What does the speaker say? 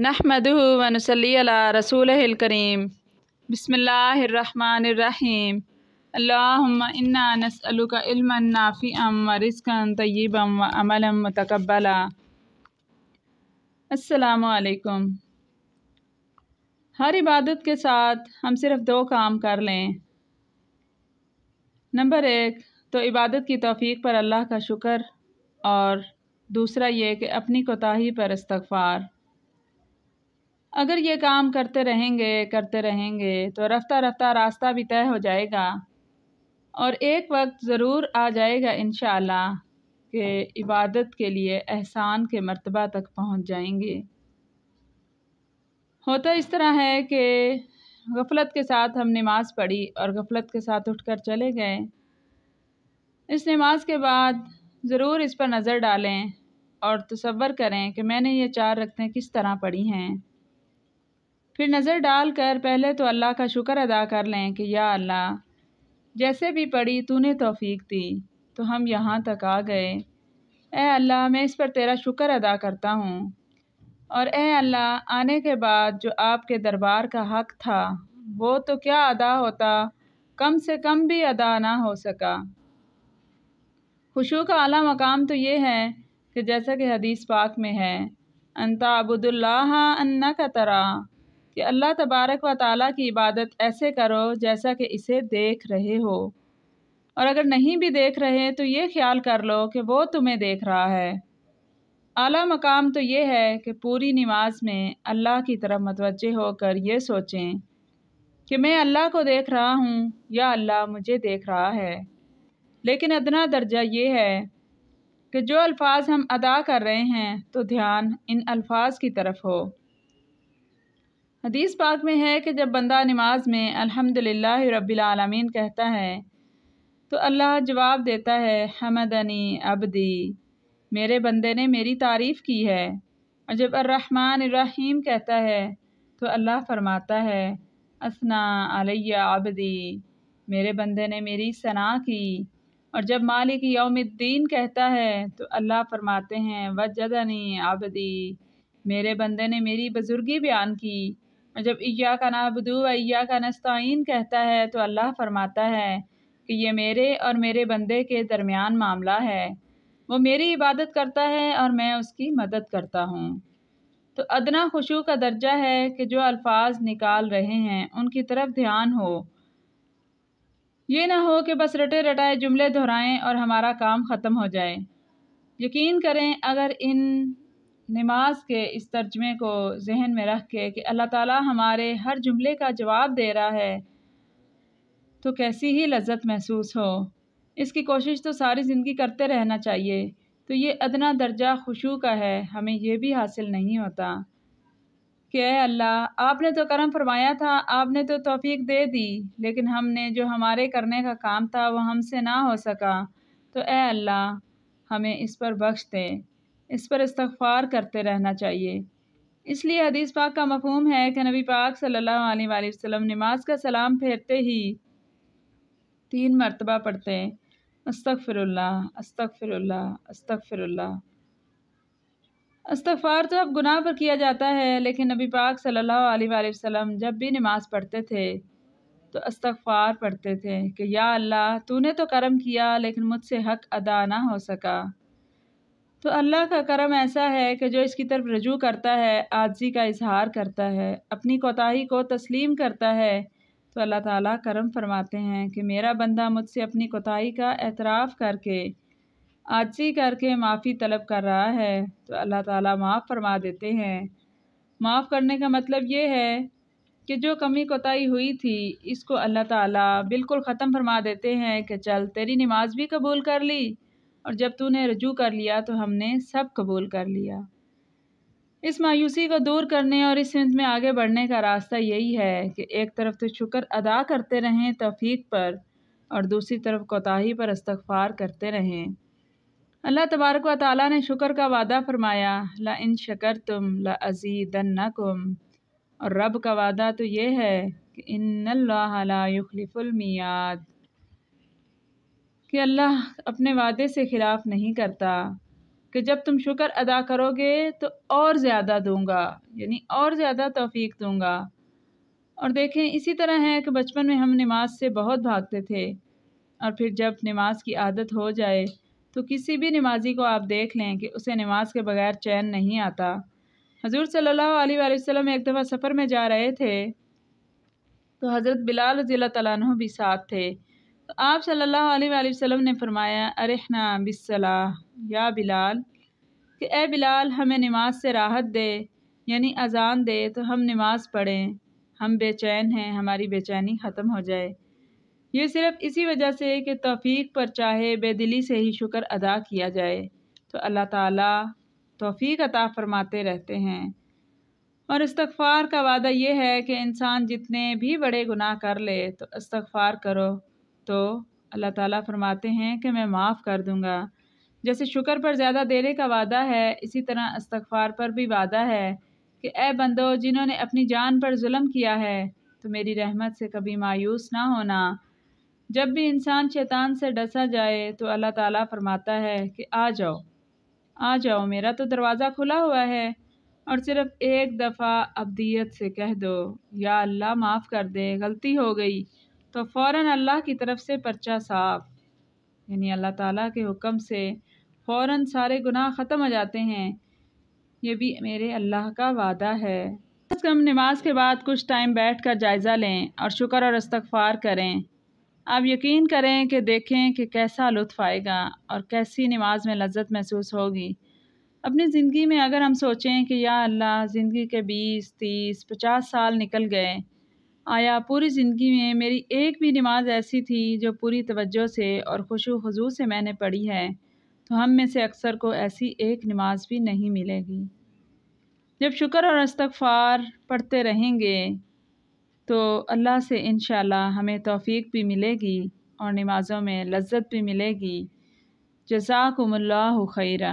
नहमदुहु व नुसल्ली अला रसूलिहिल करीम। बिस्मिल्लाहिर्रहमानिर्रहीम। अल्लाहुम्मा इन्ना नस्अलुका इल्मन नाफिअम व रिज़्क़न तय्यिबन व अमलन मुतक़ब्बला। अस्सलामु अलैकुम। हर इबादत के साथ हम सिर्फ दो काम कर लें। नंबर 1 तो इबादत की तौफीक पर अल्लाह का शुक्र, और दूसरा ये कि अपनी कोताही पर इस्तग़फ़ार। अगर ये काम करते रहेंगे तो रफ्ता रफ्ता रास्ता भी तय हो जाएगा, और एक वक्त ज़रूर आ जाएगा इंशाअल्लाह कि इबादत के लिए एहसान के मर्तबा तक पहुँच जाएंगे। होता इस तरह है कि गफलत के साथ हम नमाज़ पढ़ी और गफलत के साथ उठकर चले गए। इस नमाज के बाद ज़रूर इस पर नज़र डालें और तसव्वुर करें कि मैंने ये 4 रकअतें किस तरह पढ़ी हैं। फिर नज़र डाल कर पहले तो अल्लाह का शुक्र अदा कर लें कि या अल्लाह, जैसे भी पढ़ी तूने तौफीक दी तो हम यहाँ तक आ गए। ऐ अल्लाह, मैं इस पर तेरा शुक्र अदा करता हूँ, और ऐ अल्लाह, आने के बाद जो आपके दरबार का हक़ था वो तो क्या अदा होता, कम से कम भी अदा ना हो सका। खुशू का आला मकाम तो ये है कि जैसा कि हदीस पाक में है, अंता अबुदुल्लाह अन्नका तरा, कि अल्लाह तबारक व ताला की इबादत ऐसे करो जैसा कि इसे देख रहे हो, और अगर नहीं भी देख रहे तो ये ख्याल कर लो कि वो तुम्हें देख रहा है। आला मकाम तो ये है कि पूरी नमाज में अल्लाह की तरफ मुतवज्जे होकर ये सोचें कि मैं अल्लाह को देख रहा हूँ या अल्लाह मुझे देख रहा है। लेकिन अदना दर्जा ये है कि जो अल्फाज हम अदा कर रहे हैं तो ध्यान इन अल्फाज की तरफ हो। हदीस पाक में है कि जब बंदा नमाज में अल्हम्दुलिल्लाह रब्बिल आलमीन कहता है तो अल्लाह जवाब देता है, हमदनी अब्दी, मेरे बंदे ने मेरी तारीफ़ की है। और जब अर्रहमान अर्रहीम कहता है तो अल्लाह फरमाता है, असना अलैया अब्दी, मेरे बंदे ने मेरी सना की। और जब मालिक यौमिद्दीन कहता है तो अल्लाह फरमाते हैं, वजदनी अब्दी, मेरे बंदे ने मेरी बुजुर्गी बयान की। और जब इय्याका नअबुदु व इय्याका नस्तईन कहता है तो अल्लाह फरमाता है कि ये मेरे और मेरे बंदे के दरमियान मामला है, वो मेरी इबादत करता है और मैं उसकी मदद करता हूँ। तो अदना खुशू का दर्जा है कि जो अल्फाज निकाल रहे हैं उनकी तरफ ध्यान हो। ये ना हो कि बस रटे रटाए जुमले दोहराएं और हमारा काम ख़त्म हो जाए। यकीन करें, अगर इन नमाज के इस तर्जमे को जहन में रख के कि अल्लाह ताला हमारे हर जुमले का जवाब दे रहा है तो कैसी ही लज्जत महसूस हो। इसकी कोशिश तो सारी ज़िंदगी करते रहना चाहिए। तो ये अदना दर्जा खुशू का है, हमें ये भी हासिल नहीं होता कि ऐ अल्लाह, आपने तो करम फरमाया था, आपने तो तौफीक दे दी, लेकिन हमने जो हमारे करने का काम था वो हमसे ना हो सका, तो ऐ अल्लाह हमें इस पर बख्श दे। इस पर इस्तग़फ़ार करते रहना चाहिए। इसलिए हदीस पाक का मफ़हूम है कि नबी पाक सल्लल्लाहु अलैहि वसल्लम नमाज का सलाम फेरते ही 3 मरतबा पढ़ते हैं, अस्तग़फ़िरुल्लाह अस्तग़फ़िरुल्लाह अस्तग़फ़िरुल्लाह। इस्तग़फ़ार तो अब गुनाह पर किया जाता है, लेकिन नबी पाक सल्लल्लाहु अलैहि वसल्लम जब भी नमाज पढ़ते थे तो इस्तग़फ़ार पढ़ते थे कि या अल्लाह, तूने तो करम किया लेकिन मुझसे हक़ अदा ना हो सका। तो अल्लाह का करम ऐसा है कि जो इसकी तरफ रजू करता है, आजिज़ी का इजहार करता है, अपनी कोताही को तस्लीम करता है, तो अल्लाह ताला करम फरमाते हैं कि मेरा बंदा मुझसे अपनी कोताही का एतराफ़ करके, आजिज़ी करके माफ़ी तलब कर रहा है तो अल्लाह ताला माफ़ फरमा देते हैं। माफ़ करने का मतलब ये है कि जो कमी कोताही हुई थी इसको अल्लाह ताला बिल्कुल ख़त्म फरमा देते हैं कि चल, तेरी नमाज भी कबूल कर ली, और जब तूने रजू कर लिया तो हमने सब कबूल कर लिया। इस मायूसी को दूर करने और इस सिमत में आगे बढ़ने का रास्ता यही है कि एक तरफ तो शुक्र अदा करते रहें तौफीक पर, और दूसरी तरफ कोताही पर इस्तग़फ़ार करते रहें। अल्लाह तबारक व ताला ने शुक्र का वादा फरमाया, ला इन शकरतुम ला अज़ीदन्नकुम, और रब का वादा तो ये है कि इन्नल्लाह ला युख़्लिफ़ुल मियाद, कि अल्लाह अपने वादे से ख़िलाफ़ नहीं करता کہ جب تم شکر ادا کرو گے تو اور زیادہ دوں گا، یعنی اور زیادہ توفیق دوں گا۔ اور دیکھیں اسی طرح ہے کہ بچپن میں ہم نماز سے بہت بھاگتے تھے، اور پھر جب نماز کی عادت ہو جائے تو کسی بھی نمازی کو آپ دیکھ لیں کہ اسے نماز کے بغیر چین نہیں آتا۔ حضور صلی اللہ علیہ وآلہ وسلم ایک دفعہ سفر میں جا رہے تھے تو حضرت بلال رضی اللہ تعالیٰ عنہ بھی ساتھ تھے، تو آپ صلی اللہ علیہ وآلہ وسلم نے فرمایا ارحنا بالصلاۃ یا بلال، کہ اے بلال ہمیں نماز سے راحت دے، یعنی اذان دے تو ہم نماز پڑھیں، ہم بے چین ہیں، ہماری بے چینی ختم ہو جائے۔ یہ صرف اسی وجہ سے کہ توفیق پر چاہے بے دلی سے ہی شکر ادا کیا جائے تو اللہ تعالیٰ توفیق عطا فرماتے رہتے ہیں۔ اور استغفار کا وعدہ یہ ہے کہ انسان جتنے بھی بڑے گناہ کر لے تو استغفار کرو تو اللہ تعالیٰ فرماتے ہیں کہ میں معاف کر دوں گا۔ جیسے شکر پر زیادہ دینے کا وعدہ ہے، اسی طرح استغفار پر بھی وعدہ ہے کہ اے بندو جنہوں نے اپنی جان پر ظلم کیا ہے تو میری رحمت سے کبھی مایوس نہ ہونا۔ جب بھی انسان شیطان سے ڈسا جائے تو اللہ تعالیٰ فرماتا ہے کہ آ جاؤ میرا تو دروازہ کھلا ہوا ہے، اور صرف ایک دفعہ ابدیت سے کہہ دو یا اللہ معاف کر دے، غلطی ہو گئی، تو فوراً اللہ کی طرف سے پرچہ صاف، یعنی اللہ تعالیٰ کے حکم سے فوراً سارے گناہ ختم ہو جاتے ہیں۔ یہ بھی میرے اللہ کا وعدہ ہے۔ ہم نماز کے بعد کچھ ٹائم بیٹھ کر جائزہ لیں اور شکر اور استغفار کریں۔ آپ یقین کریں کہ دیکھیں کہ کیسا لطف آئے گا اور کیسی نماز میں لذت محسوس ہوگی۔ اپنی زندگی میں اگر ہم سوچیں کہ یا اللہ زندگی کے 20، 30، 50 سال نکل گئے، آیا پوری زندگی میں میری ایک بھی نماز ایسی تھی جو پوری توجہ سے اور خشوع و خضوع سے میں نے پڑھی ہے، تو ہم میں سے اکثر کو ایسی ایک نماز بھی نہیں ملے گی۔ جب شکر اور استغفار پڑھتے رہیں گے تو اللہ سے انشاءاللہ ہمیں توفیق بھی ملے گی اور نمازوں میں لذت بھی ملے گی۔ جزاکم اللہ خیرا۔